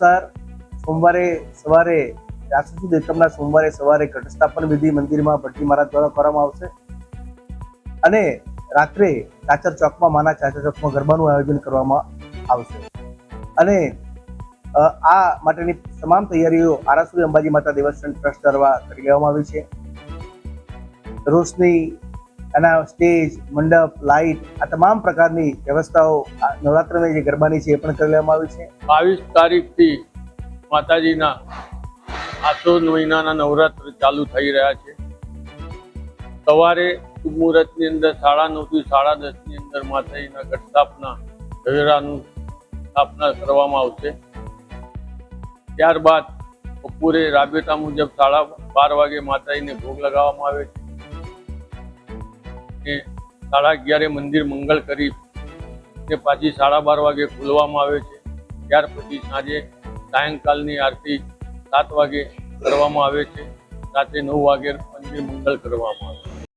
વિસ્તાર સોમવારે સવારે રાસુદ એકમના સોમવારે સવારે ઘટસ્થાપન વિધિ મંદિરમાં ભટ્ટી મહારાજ દ્વારા કરવામાં આવશે અને રાત્રે ચાચર ચોકમાં માના ચાચર ચોકમાં ગરબાનું આયોજન કરવામાં આવશે અને આ માટેની તમામ તૈયારીઓ આરાસુરી અંબાજી માતા દેવસ્થાન ટ્રસ્ટ દ્વારા કરી લેવામાં આવી છે. રોશની અને સ્ટેજ, મંડપ, લાઇટ આ તમામ પ્રકારની વ્યવસ્થાઓ નવરાત્રિની જે ગરબાની છે એ પણ કરી લેવામાં આવી છે. 22 તારીખથી માતાજીના આસો મહિનાના નવરાત્ર ચાલુ થઈ રહ્યા છે. સવારે શુભ મુહૂર્તની અંદર 9:30 થી 10:30 ની અંદર માતાજીના ઘટ સ્થાપના ઢવેરાનું સ્થાપના કરવામાં આવશે. ત્યારબાદ બપોરે રાબેતા મુજબ 12:30 વાગે માતાજીને ભોગ લગાવવામાં આવે છે. 11:30 મંદિર મંગળ કરી ને પાછી 12:30 વાગે ખોલવામાં આવે છે. ત્યાર પછી સાંજે સાયંકાલની આરતી 7 વાગે કરવામાં આવે છે. રાત્રે 9 વાગે મંદિર મંગળ કરવામાં આવે છે.